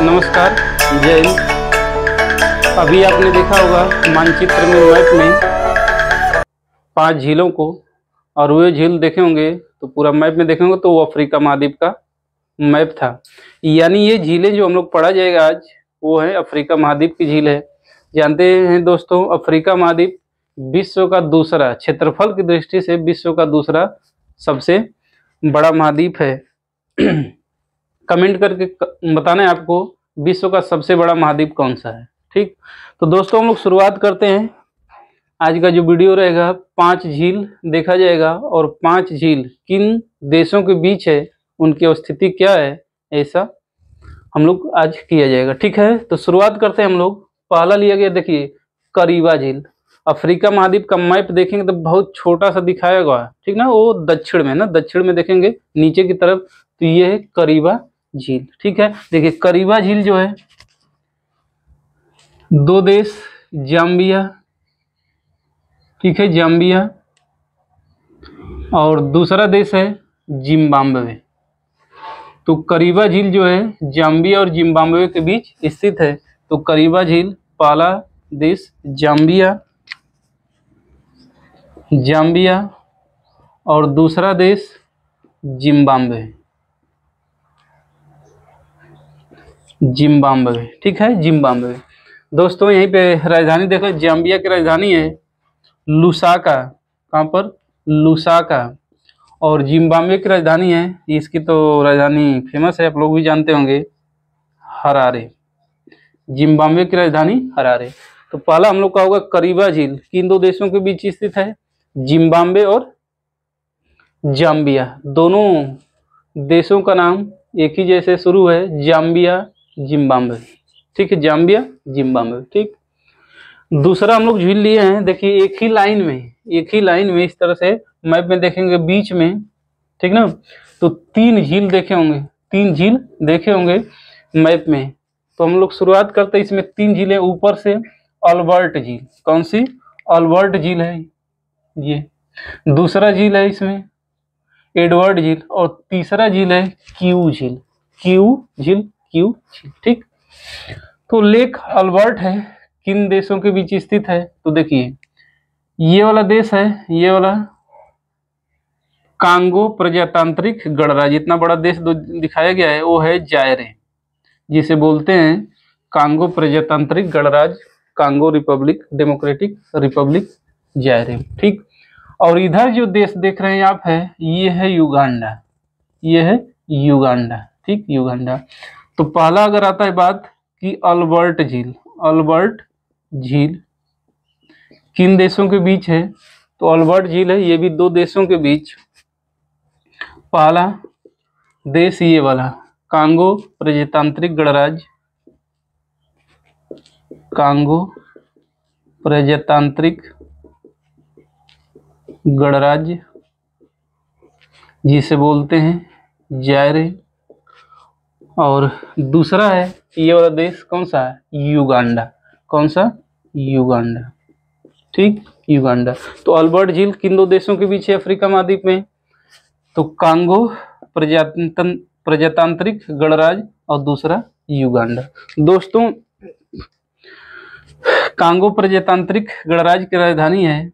नमस्कार, जय हिंद। अभी आपने देखा होगा मानचित्र में, मैप में 5 झीलों को, और वो झील देखे होंगे तो पूरा मैप में देखेंगे तो वो अफ्रीका महाद्वीप का मैप था। यानी ये झीलें जो हम लोग पढ़ा जाएगा आज, वो है अफ्रीका महाद्वीप की झील है। जानते हैं दोस्तों, अफ्रीका महाद्वीप विश्व का दूसरा, क्षेत्रफल की दृष्टि से विश्व का दूसरा सबसे बड़ा महाद्वीप है। कमेंट करके बताना है आपको विश्व का सबसे बड़ा महाद्वीप कौन सा है। ठीक, तो दोस्तों हम लोग शुरुआत करते हैं। आज का जो वीडियो रहेगा 5 झील देखा जाएगा, और 5 झील किन देशों के बीच है, उनकी स्थिति क्या है, ऐसा हम लोग आज किया जाएगा। ठीक है, तो शुरुआत करते हैं हम लोग। पहला लिया गया, देखिए करीबा झील। अफ्रीका महाद्वीप का मैप देखेंगे तो बहुत छोटा सा दिखाया हुआ है, ठीक ना, वो दक्षिण में ना, दक्षिण में देखेंगे नीचे की तरफ, तो ये है करीबा झील। ठीक है, देखिए करीबा झील जो है, 2 देश, जाम्बिया, ठीक है, जाम्बिया, और दूसरा देश है जिम्बाब्वे। तो करीबा झील जो है जाम्बिया और जिम्बाब्वे के बीच स्थित है। तो करीबा झील, पहला देश जाम्बिया, और दूसरा देश जिम्बाब्वे। ठीक है, जिम्बाब्वे। दोस्तों यहीं पे राजधानी देखो, जाम्बिया की राजधानी है लुसाका। कहाँ पर? लुसाका। और जिम्बाब्वे की राजधानी है, इसकी तो राजधानी फेमस है, आप लोग भी जानते होंगे, हरारे। जिम्बाब्वे की राजधानी हरारे। तो पहला हम लोग का होगा करीबा झील, किन 2 देशों के बीच स्थित है? जिम्बाब्वे और जाम्बिया। दोनों देशों का नाम एक ही जैसे शुरू है, जाम्बिया जिम्बाब्वे। ठीक है, जाम्बिया जिम्बाब्वे। ठीक, दूसरा हम लोग झील लिए हैं, देखिए एक ही लाइन में इस तरह से मैप में देखेंगे बीच में, ठीक ना, तो 3 झील देखे होंगे मैप में। तो हम लोग शुरुआत करते हैं, इसमें 3 झीलें ऊपर से। अल्बर्ट झील, कौन सी? अल्बर्ट झील है ये। दूसरा झील है इसमें एडवर्ड झील, और तीसरा झील है क्यू झील। ठीक, तो लेक अल्बर्ट है, किन देशों के बीच स्थित है? तो देखिए ये वाला देश है, ये वाला कांगो प्रजातांत्रिक गणराज्य। इतना बड़ा देश दिखाया गया है, वो है जायरे, जिसे बोलते हैं कांगो प्रजातांत्रिक गणराज्य, कांगो रिपब्लिक, डेमोक्रेटिक रिपब्लिक जायरे। ठीक, और इधर जो देश देख रहे हैं आप है, ये है युगांडा, ठीक, युगांडा। तो पहला अगर आता है बात कि अल्बर्ट झील किन देशों के बीच है, तो अल्बर्ट झील है, ये भी 2 देशों के बीच। पहला देश ये वाला कांगो प्रजातांत्रिक गणराज्य, जिसे बोलते हैं जायरे। और दूसरा है ये वाला देश, कौन सा है? युगांडा। कौन सा? युगांडा। ठीक, युगांडा। तो अल्बर्ट झील किन 2 देशों के बीच है अफ्रीका महाद्वीप में? तो कांगो प्रजातांत्रिक गणराज्य, और दूसरा युगांडा। दोस्तों कांगो प्रजातांत्रिक गणराज्य की राजधानी है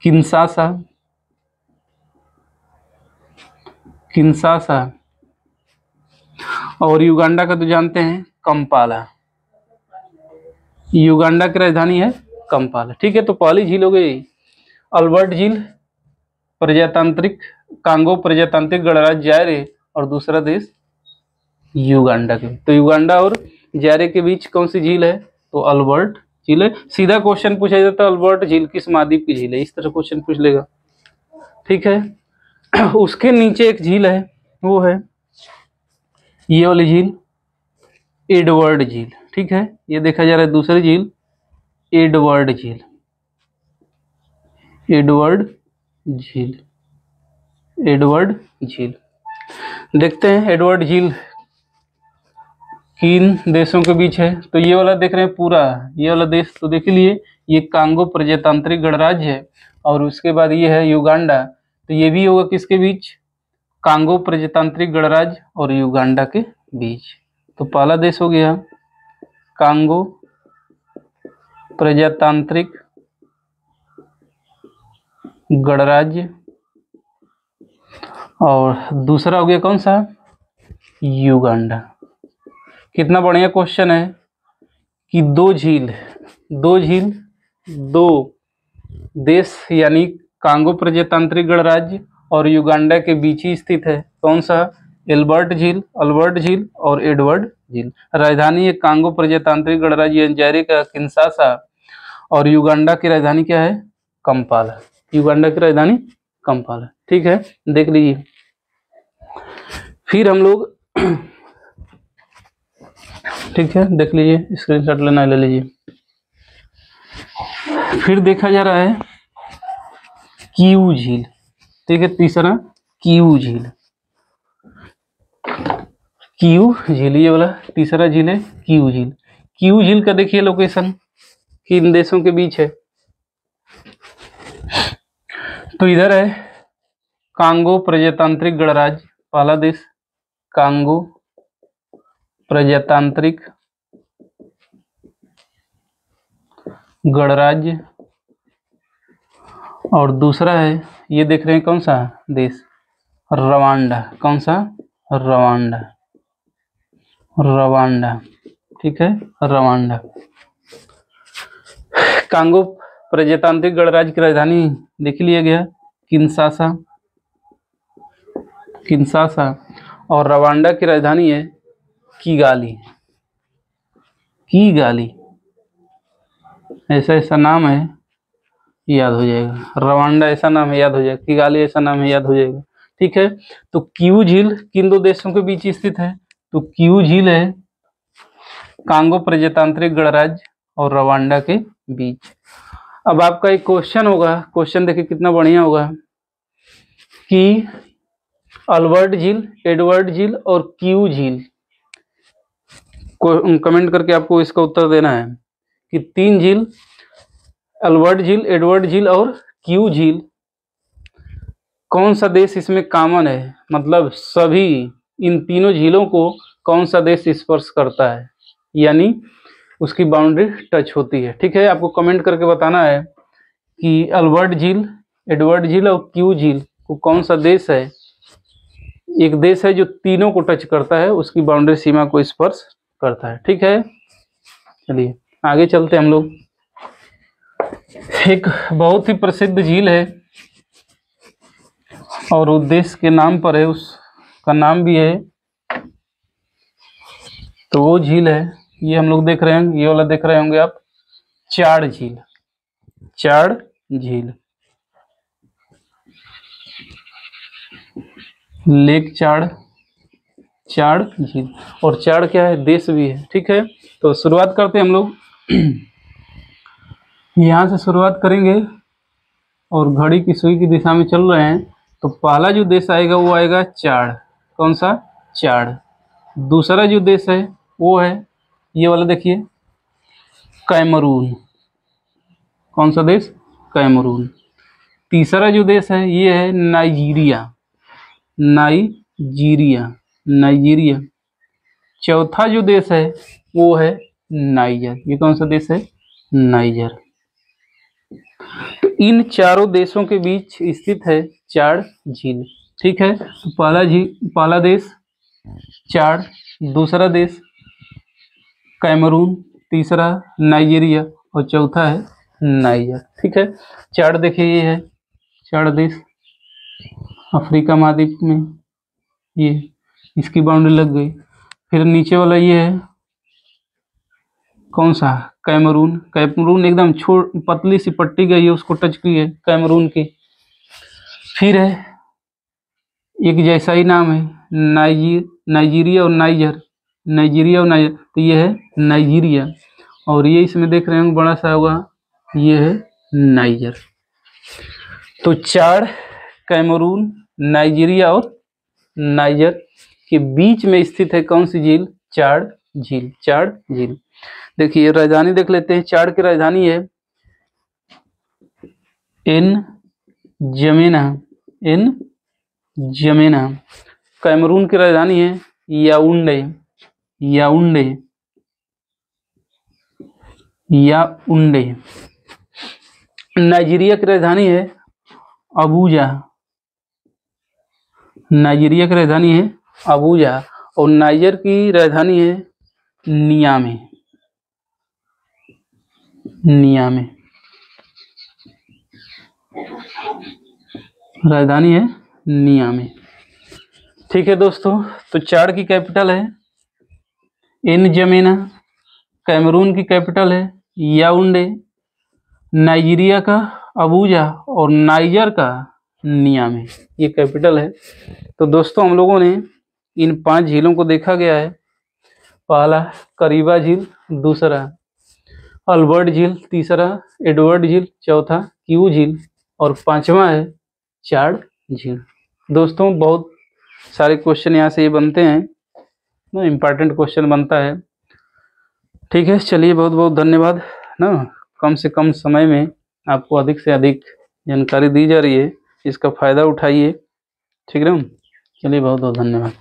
किन्शासा, और युगांडा का तो जानते हैं कंपाला। युगांडा की राजधानी है कंपाला। ठीक है, तो पहली झील हो गई अल्बर्ट झील, कांगो प्रजातांत्रिक गणराज्य जायरे, और दूसरा देश युगांडा के। तो युगांडा और जायरे के बीच कौन सी झील है? तो अल्बर्ट झील है। सीधा क्वेश्चन पूछा जाता है, अल्बर्ट झील किस महाद्वीप की झील है, इस तरह क्वेश्चन पूछ लेगा। ठीक है, उसके नीचे एक झील है, वो है ये वाली झील, एडवर्ड झील। ठीक है, ये देखा जा रहा है दूसरी झील, एडवर्ड झील। देखते हैं एडवर्ड झील किन देशों के बीच है। तो ये वाला देख रहे हैं पूरा, ये वाला देश तो देख लिए, ये कांगो प्रजातांत्रिक गणराज्य है, और उसके बाद ये है युगांडा। तो ये भी होगा किसके बीच? कांगो प्रजातांत्रिक गणराज्य और युगांडा के बीच। तो पहला देश हो गया कांगो प्रजातांत्रिक गणराज्य, और दूसरा हो गया कौन सा, युगांडा। कितना बढ़िया क्वेश्चन है कि दो देश यानी कांगो प्रजातांत्रिक गणराज्य और युगांडा के बीच ही स्थित है। कौन सा, अल्बर्ट झील और एडवर्ड झील। राजधानी है कांगो प्रजातांत्रिक गणराज्य जारी का किंशासा, और युगांडा की राजधानी क्या है, कंपाला। युगांडा की राजधानी कंपाला। ठीक है, देख लीजिए। फिर हम लोग ठीक है, देख लीजिए, स्क्रीनशॉट लेना ले लीजिए। फिर देखा जा रहा है कीऊ झील। ठीक है, तीसरा कीऊ झील। ये वाला तीसरा झील है कीऊ झील। कीऊ झील का देखिए लोकेशन किन देशों के बीच है, तो इधर है कांगो प्रजातांत्रिक गणराज्य, पहला देश कांगो प्रजातांत्रिक गणराज्य, और दूसरा है, ये देख रहे हैं कौन सा देश, रवांडा। कौन सा, रवांडा। ठीक है, रवांडा। कांगो प्रजातांत्रिक गणराज्य की राजधानी देख लिया गया किंशासा, और रवांडा की राजधानी है किगाली। ऐसा नाम है, याद हो जाएगा। रवांडा ऐसा नाम है, याद हो जाएगा। किगाली ऐसा नाम है, याद हो जाएगा। ठीक है, तो कीऊ झील किन दो देशों के बीच स्थित है, तो कीऊ झील है कांगो प्रजातांत्रिक गणराज्य और रवांडा के बीच। अब आपका एक क्वेश्चन होगा, क्वेश्चन देखिए कितना बढ़िया होगा कि अल्बर्ट झील, एडवर्ड झील और कीऊ झील को कमेंट करके आपको इसका उत्तर देना है कि तीन झील, अल्बर्ट झील, एडवर्ड झील और कीऊ झील, कौन सा देश इसमें कॉमन है, मतलब सभी इन तीनों झीलों को कौन सा देश स्पर्श करता है, यानी उसकी बाउंड्री टच होती है। ठीक है, आपको कमेंट करके बताना है कि अल्बर्ट झील, एडवर्ड झील और कीऊ झील को कौन सा देश है, एक देश है जो तीनों को टच करता है, उसकी बाउंड्री सीमा को स्पर्श करता है। ठीक है, चलिए आगे चलते हम लोग। एक बहुत ही प्रसिद्ध झील है और उस देश के नाम पर है, उसका नाम भी है, तो वो झील है, ये हम लोग देख रहे हैं, ये वाला देख रहे होंगे आप, चाड़ झील। लेक चाड़ झील, और चाड़ क्या है, देश भी है। ठीक है, तो शुरुआत करते हैं हम लोग। यहाँ से शुरुआत करेंगे और घड़ी की सुई की दिशा में चल रहे हैं, तो पहला जो देश आएगा वो आएगा चाड़। कौन सा, चाड़। दूसरा जो देश है वो है ये वाला, देखिए, कैमरून। कौन सा देश, कैमरून। तीसरा जो देश है ये है नाइजीरिया। चौथा जो देश है वो है नाइजर। ये कौन सा देश है, नाइजर। तो इन चारों देशों के बीच स्थित है चाड़ झील। ठीक है, तो पहला देश चाड़, दूसरा देश कैमरून, तीसरा नाइजीरिया और चौथा है नाइजर। ठीक है, चाड़ देखिए, ये है चाड़ देश, अफ्रीका महाद्वीप में, ये इसकी बाउंड्री लग गई। फिर नीचे वाला ये है कौन सा, कैमरून एकदम पतली सी पट्टी गई है, उसको टच की है कैमरून की। फिर है एक जैसा ही नाम है नाइजीरिया और नाइजर, तो ये है नाइजीरिया, और ये इसमें देख रहे हैं बड़ा सा होगा, ये है नाइजर। तो चाड़, कैमरून, नाइजीरिया और नाइजर के बीच में स्थित है कौन सी झील, चाड़ झील। देखिए राजधानी देख लेते हैं। चाड़ की राजधानी है एन जमेना। कैमरून की राजधानी है याओंडे। Yaounde, Yaounde. नाइजीरिया की राजधानी है अबूजा, नाइजीरिया की राजधानी है अबूजा। और नाइजर की राजधानी है नियामे, नियामे राजधानी है नियामे। ठीक है दोस्तों, तो चाड की कैपिटल है एनजमेना, कैमरून की कैपिटल है याउंडे, नाइजीरिया का अबूजा और नाइजर का नियामे, ये कैपिटल है। तो दोस्तों हम लोगों ने इन 5 झीलों को देखा गया है। पहला करीबा झील, दूसरा अल्बर्ट झील, तीसरा एडवर्ड झील, चौथा क्यू झील और 5वां है चाड झील। दोस्तों बहुत सारे क्वेश्चन यहाँ से ये बनते हैं ना, इम्पॉर्टेंट क्वेश्चन बनता है। ठीक है, चलिए बहुत बहुत धन्यवाद ना, कम से कम समय में आपको अधिक से अधिक जानकारी दी जा रही है, इसका फ़ायदा उठाइए। ठीक है ना, चलिए बहुत बहुत धन्यवाद।